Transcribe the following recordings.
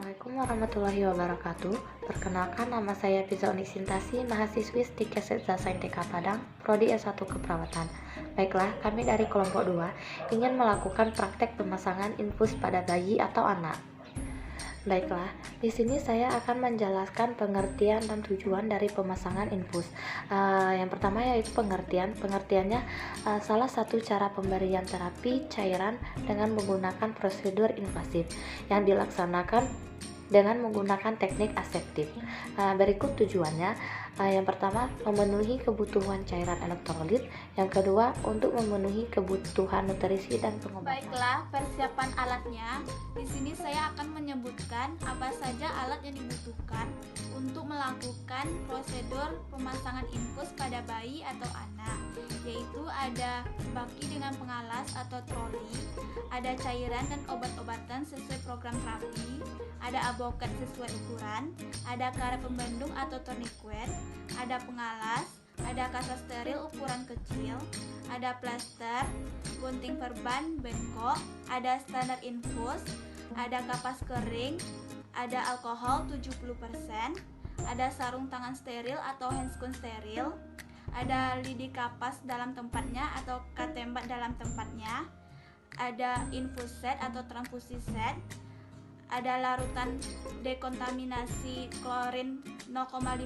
Assalamualaikum warahmatullahi wabarakatuh. Perkenalkan, nama saya Fiza Unisintasi, mahasiswi STIK Setza Saintek Padang, Prodi S1 Keperawatan. Baiklah, kami dari kelompok 2 ingin melakukan praktek pemasangan infus pada bayi atau anak. Baiklah, di sini saya akan menjelaskan pengertian dan tujuan dari pemasangan infus. Yang pertama yaitu pengertian. Pengertiannya salah satu cara pemberian terapi cairan dengan menggunakan prosedur invasif yang dilaksanakan dengan menggunakan teknik aseptif. Berikut tujuannya. Yang pertama, memenuhi kebutuhan cairan elektrolit. Yang kedua, untuk memenuhi kebutuhan nutrisi dan pengobatan. Baiklah, persiapan alatnya. Di sini saya akan menyebutkan apa saja alat yang dibutuhkan untuk melakukan prosedur pemasangan infus pada bayi atau anak, yaitu ada baki dengan pengalas atau troli, ada cairan dan obat-obatan sesuai program terapi, ada abokat sesuai ukuran, ada karet pembendung atau tourniquet, ada pengalas, ada kasa steril ukuran kecil, ada plaster, gunting perban, bengkok, ada standar infus, ada kapas kering, ada alkohol 70%, ada sarung tangan steril atau handscoon steril, ada lidi kapas dalam tempatnya atau katembat dalam tempatnya, ada infus set atau transfusi set, ada larutan dekontaminasi klorin 0,5%.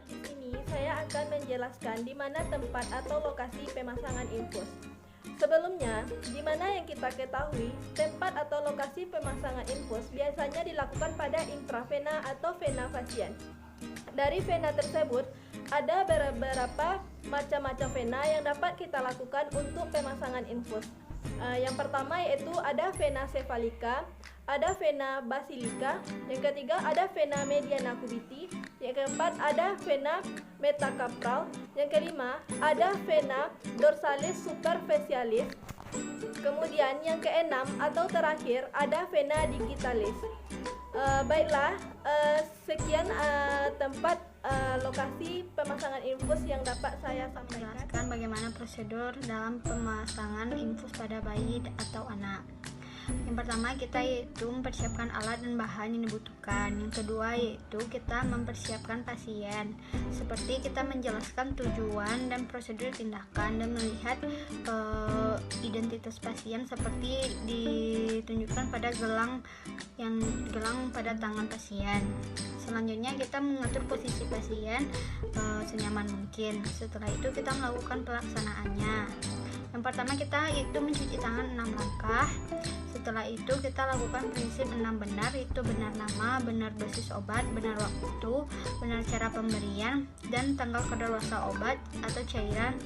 Di sini saya akan menjelaskan di mana tempat atau lokasi pemasangan infus. Sebelumnya, di mana yang kita ketahui, tempat atau lokasi pemasangan infus biasanya dilakukan pada intravena atau vena pasien. Dari vena tersebut, ada beberapa macam-macam vena yang dapat kita lakukan untuk pemasangan infus. Yang pertama yaitu ada vena cephalica, ada vena basilica, yang ketiga ada vena mediana cubitis, yang keempat ada vena metacarpal, yang kelima ada vena dorsalis superficialis, kemudian yang keenam atau terakhir ada vena digitalis. Baiklah, sekian tempat lokasi pemasangan infus yang dapat saya sampaikan. Jelaskan bagaimana prosedur dalam pemasangan infus pada bayi atau anak. Yang pertama, kita yaitu mempersiapkan alat dan bahan yang dibutuhkan. Yang kedua yaitu kita mempersiapkan pasien, seperti kita menjelaskan tujuan dan prosedur tindakan dan melihat identitas pasien seperti ditunjukkan pada gelang pada tangan pasien. Selanjutnya kita mengatur posisi pasien senyaman mungkin. Setelah itu kita melakukan pelaksanaannya. Yang pertama kita yaitu mencuci tangan 6 langkah. Setelah itu kita lakukan prinsip 6 benar, yaitu benar nama, benar dosis obat, benar waktu, benar cara pemberian, dan tanggal kadaluarsa obat atau cairan,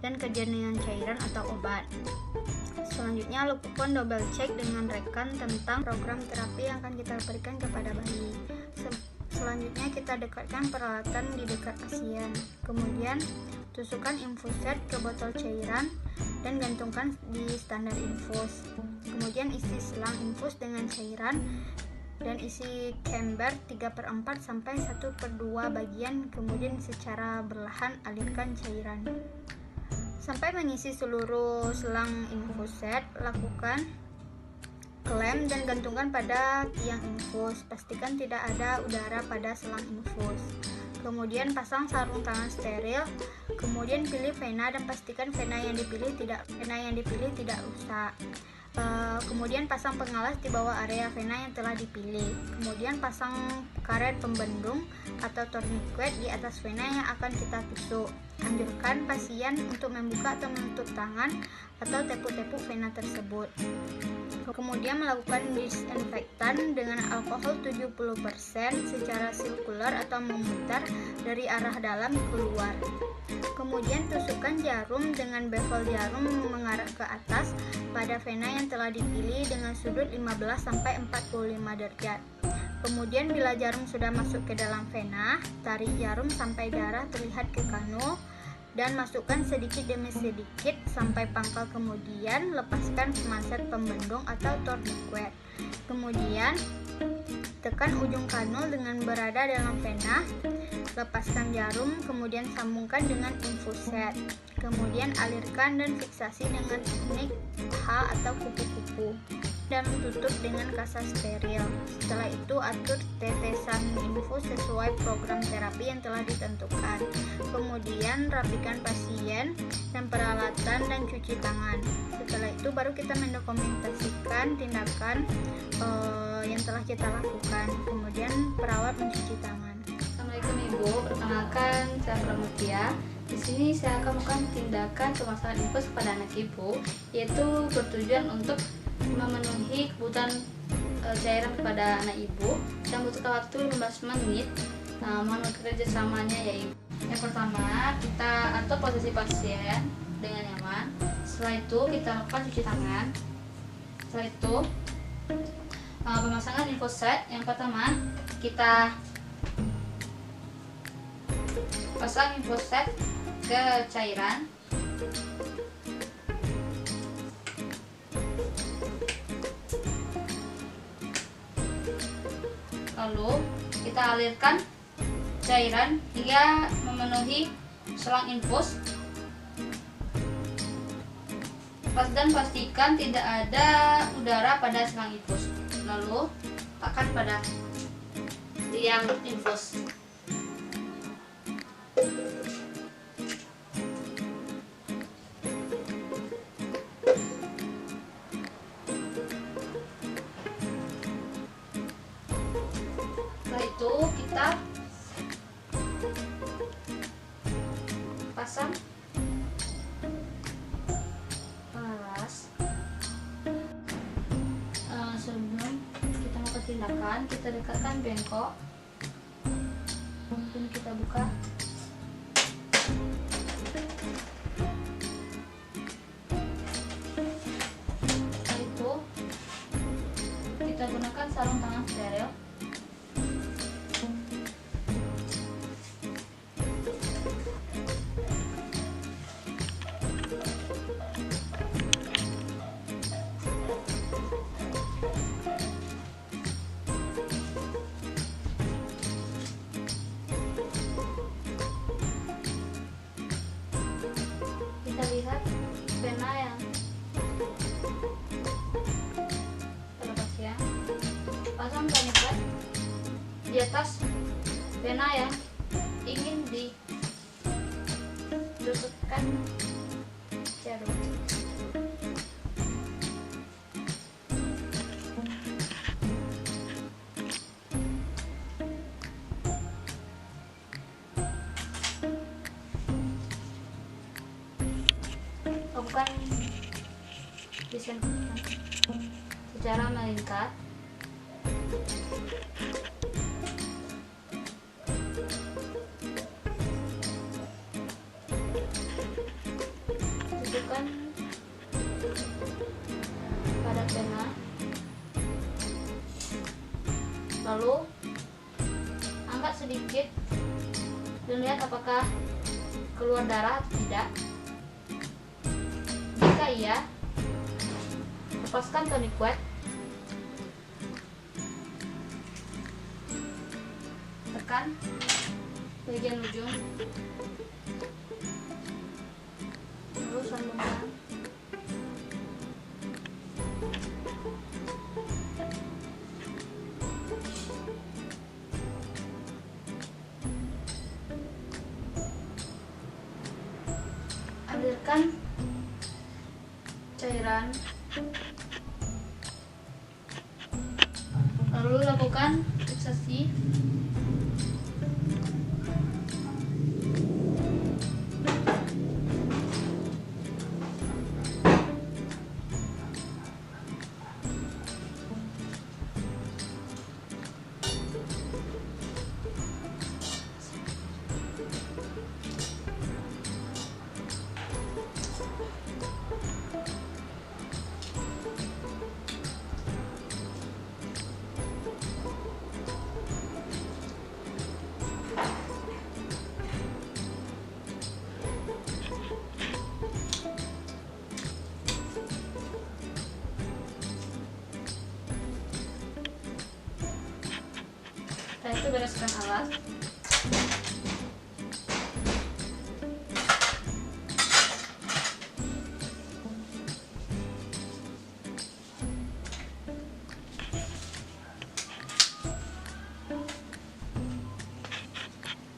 dan kejadian cairan atau obat. Selanjutnya lakukan double check dengan rekan tentang program terapi yang akan kita berikan kepada bayi. Selanjutnya kita dekatkan peralatan di dekat pasien. Kemudian tusukkan infuset ke botol cairan dan gantungkan di standar infus. Kemudian isi selang infus dengan cairan dan isi chamber 3/4 sampai 1/2 bagian. Kemudian secara berlahan alirkan cairan. Sampai mengisi seluruh selang infuset, lakukan klem dan gantungkan pada tiang infus. Pastikan tidak ada udara pada selang infus. Kemudian pasang sarung tangan steril. Kemudian pilih vena dan pastikan vena yang dipilih tidak rusak. Kemudian pasang pengalas di bawah area vena yang telah dipilih. Kemudian pasang karet pembendung atau tourniquet di atas vena yang akan kita tusuk. Anjurkan pasien untuk membuka atau menutup tangan atau tepuk-tepuk vena tersebut. Kemudian melakukan disinfektan dengan alkohol 70% secara sirkular atau memutar dari arah dalam keluar. Kemudian tusukkan jarum dengan bevel jarum mengarah ke atas pada vena yang telah dipilih dengan sudut 15-45 derajat. Kemudian bila jarum sudah masuk ke dalam vena, tarik jarum sampai darah terlihat ke kanul dan masukkan sedikit demi sedikit sampai pangkal. Kemudian lepaskan pemanset pembendung atau tourniquet. Kemudian tekan ujung kanul dengan berada dalam vena. Lepaskan jarum, kemudian sambungkan dengan infuset. Kemudian alirkan dan fiksasi dengan teknik H atau kupu-kupu. dan tutup dengan kasa steril. Setelah itu atur tetesan infus sesuai program terapi yang telah ditentukan. Kemudian rapikan pasien dan peralatan dan cuci tangan. Setelah itu baru kita mendokumentasikan tindakan yang telah kita lakukan. Kemudian perawat mencuci tangan. Assalamualaikum Ibu, perkenalkan saya Pramutia. Di sini saya akan melakukan tindakan pemasangan infus kepada anak Ibu, yaitu bertujuan untuk memenuhi kebutuhan cairan kepada anak Ibu yang membutuhkan waktu 15 menit. Nah, mohon kerjasamanya ya Ibu. Yang pertama, kita atur posisi pasien dengan nyaman. Setelah itu kita lakukan cuci tangan. Setelah itu pemasangan infuset. Yang pertama, kita pasang infuset ke cairan. Lalu kita alirkan cairan hingga memenuhi selang infus. Dan pastikan tidak ada udara pada selang infus. Lalu tekan pada tiang infus. Setelah itu kita pasang pengalas. Sebelum kita melakukan tindakan, kita dekatkan bengkok. Mungkin kita buka. Setelah itu kita gunakan sarung tangan steril. Kita lihat pena yang terlepas ya. Pasang tourniquet di atas pena yang ingin ditusukkan jarum. Lakukan disinfektan secara melingkar. Tujukan pada pena. Lalu angkat sedikit dan lihat apakah keluar darah atau tidak. Jika iya, lepaskan tourniquet. Tekan bagian ujung, lalu sambungkan. Alirkan cairan, lalu lakukan fiksasi. Setelah itu bereskan alas.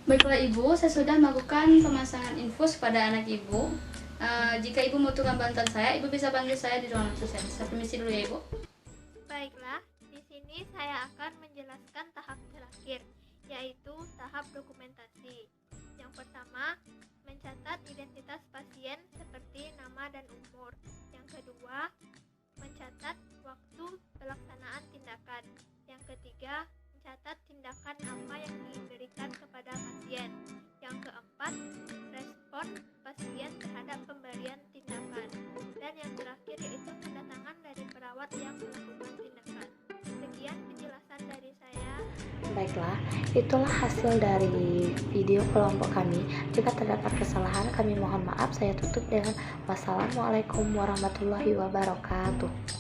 Baiklah Ibu, saya sudah melakukan pemasangan infus pada anak Ibu. Jika Ibu membutuhkan bantuan saya, Ibu bisa panggil saya di ruangan susen. Saya permisi dulu ya Ibu. Baiklah, di sini saya akan menjelaskan tahap terakhir, yaitu tahap dokumentasi. Yang pertama, mencatat identitas pasien seperti nama dan umur. Yang kedua, mencatat waktu pelaksanaan tindakan. Yang ketiga, mencatat tindakan apa yang diberikan kepada pasien. Yang keempat, respon pasien terhadap pemberian tindakan. Dan yang terakhir yaitu tanda tangan dari perawat yang melakukan tindakan. Sekian penjelasan dari saya. Baiklah, itulah hasil dari video kelompok kami. Jika terdapat kesalahan, kami mohon maaf. Saya tutup dengan wassalamualaikum warahmatullahi wabarakatuh.